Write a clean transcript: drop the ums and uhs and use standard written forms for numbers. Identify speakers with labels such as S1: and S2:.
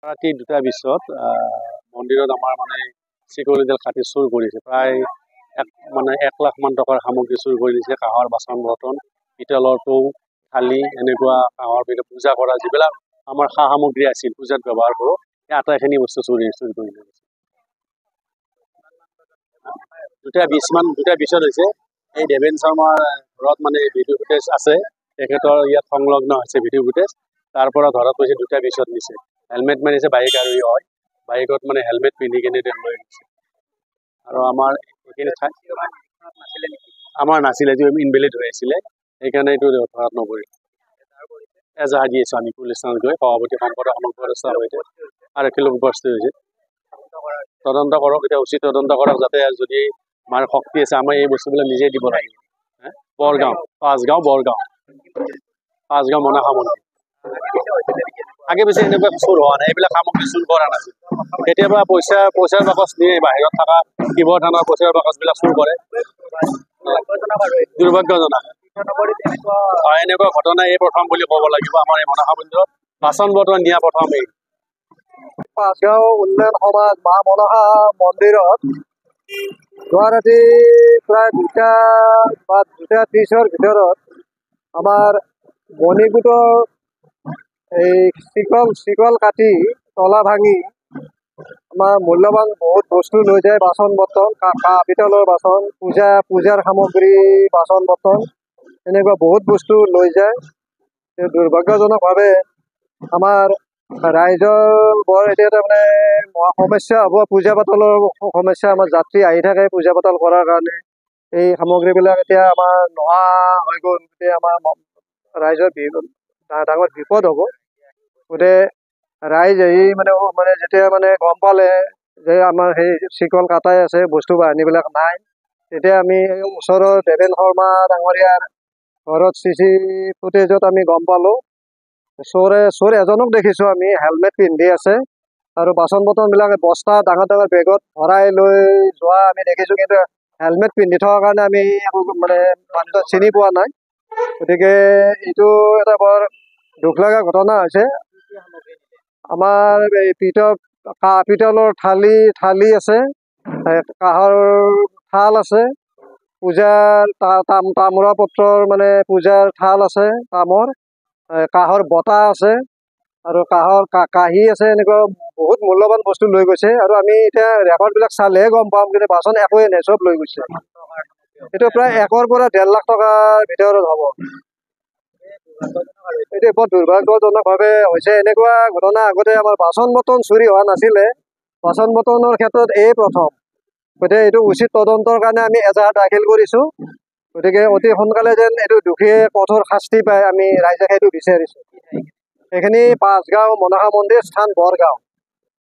S1: ৰাতি 2টা 20ত মন্দিৰত আমাৰ মানে চিকিউৰিটিডাল কাটি চুৰ কৰিছে। প্ৰায় 1 লাখ মান টকাৰ সামগ্ৰী চুৰ কৰি দিছে। কাঁহৰ বাচন বৰ্তন, পিতলৰ টৌ, থালি, এনেকুৱা কাঁহৰ পূজা কৰা যিবিলাক আমাৰ সা সামগ্ৰী আছিল পূজাত ব্যৱহাৰ কৰোঁ, সেই আটাইখিনি বস্তু চুৰি কৰি দিছে। 2টা 20ত হৈছে। এই দেৱেন শৰ্মাৰ ঘৰত মানে ভিডিঅ' ফুটেজ আছে, তেখেতৰ ইয়াত সংলগ্ন হৈছে ভিডিঅ' ফুটেজ। তাৰ পৰা ধৰা পৰিছে 2টা 20ত নিছে। হেলমেট মাৰিছে, বাইক আৰু হয় বাইকত মানে হেলমেট পিন্ধি কিনে লৈ গৈছে। আৰু আমাৰ এইখিনি ঠাই আমাৰ নাছিলে, এইটো ইনভেলিড হৈ আছিলে, সেইকাৰণে এইটো ধৰাত নপৰিল। এজাহাৰ দি আছোঁ আমি পুলিচ থানাত গৈ, সভাপতি সম্পাদক সৈতে আৰক্ষী লোক উপস্থিত হৈছে। তদন্ত কৰক, এতিয়া উচিত তদন্ত কৰক, যাতে যদি আমাৰ শক্তি আছে আমাৰ এই বস্তুবিলাক নিজে দিব লাগিব। বৰগাঁও, পাঁচগাঁও মনাসা মন্দিৰ। আগে পিছে এনেকুৱা চুৰ হোৱা নাই, এইবিলাক সামগ্ৰী চুৰ কৰা নাছিল। কেতিয়াবা পইচাৰ বাকচ নিয়ে, বাহিৰত থকা শিৱৰ থানৰ পইচাৰ বাকচবিলাক চুৰ কৰে। দুৰ্ভাগ্যজনক। এনেকুৱা ঘটনা এই প্ৰথম বুলি ক'ব লাগিব। আমাৰ এই মনাসা মন্দিৰত বাচন বৰ্তন নিয়া প্ৰথম এই।
S2: পাঁচগাঁও উন্নয়ন সমাজ মা মনসা মন্দিৰত যোৱা ৰাতি প্ৰায় 2টা বা 2:30ৰ ভিতৰত আমাৰ মণিকূটৰ এই চিকল কাটি তলা ভাঙি আমাৰ মূল্যৱান বহুত বস্তু লৈ যায়। বাচন বৰ্তন, কাঁহ পিতলৰ বাচন, পূজাৰ সামগ্ৰী, বাচন বৰ্তন, এনেকুৱা বহুত বস্তু লৈ যায়। দুৰ্ভাগ্যজনকভাৱে আমাৰ ৰাইজৰ বৰ এতিয়া তাৰমানে সমস্যা হ'ব। পূজা পাতলৰ সমস্যা, আমাৰ যাত্ৰী আহি থাকে পূজা পাতল কৰাৰ কাৰণে। এই সামগ্ৰীবিলাক এতিয়া আমাৰ নোহোৱা হৈ গ'ল। এতিয়া আমাৰ ৰাইজৰ ডাঙৰ বিপদ হ'ব। গতিকে ৰাইজ আহি মানে যেতিয়া গম পালে যে আমাৰ সেই চিকল কাটাই আছে, বস্তু বাহিনীবিলাক নাই, তেতিয়া আমি ওচৰৰ দেৱেন শৰ্মা ডাঙৰীয়াৰ ঘৰত CC ফুটেজত আমি গম পালোঁ। চোৰ এজনক দেখিছোঁ আমি, হেলমেট পিন্ধি আছে আৰু বাচন বৰ্তনবিলাক বস্তা ডাঙৰ বেগত ভৰাই লৈ যোৱা আমি দেখিছোঁ। কিন্তু হেলমেট পিন্ধি থকাৰ কাৰণে আমি মানুহজন চিনি পোৱা নাই। গতিকে এইটো এটা বৰ দুখ লগা ঘটনা হৈছে। আমাৰ এই কাঁহ পিতলৰ থালি আছে, কাঁহৰ থাল আছে, পূজাৰ তামোৰা পত্ৰৰ পূজাৰ থাল আছে, কাঁহৰ বঁটা আছে আৰু কাঁহৰ কাঁহী আছে। এনেকুৱা বহুত মূল্যৱান বস্তু লৈ গৈছে। আৰু আমি এতিয়া ৰেকৰ্ডবিলাক চালেহে গম পাম, কিন্তু বাচন একোৱে নাই, চব লৈ গৈছে। এইটো প্ৰায় 1 পৰা 1.5 লাখ টকাৰ ভিতৰত হ'ব। এইটো বৰ দুৰ্ভাগ্যজনকভাৱে হৈছে। এনেকুৱা ঘটনা আগতে আমাৰ বাচন বৰ্তন চুৰি হোৱা নাছিলে, বাচন বৰ্তনৰ ক্ষেত্ৰত এই প্ৰথম। গতিকে এইটো উচিত তদন্তৰ কাৰণে আমি এজাহাৰ দাখিল কৰিছোঁ। গতিকে অতি সোনকালে যেন এইটো দোষীয়ে কঠোৰ শাস্তি পায়, আমি ৰাইজে সেইটো বিচাৰিছোঁ। এইখিনি পাঁচগাঁও মনসা মন্দিৰ, স্থান বৰগাঁও।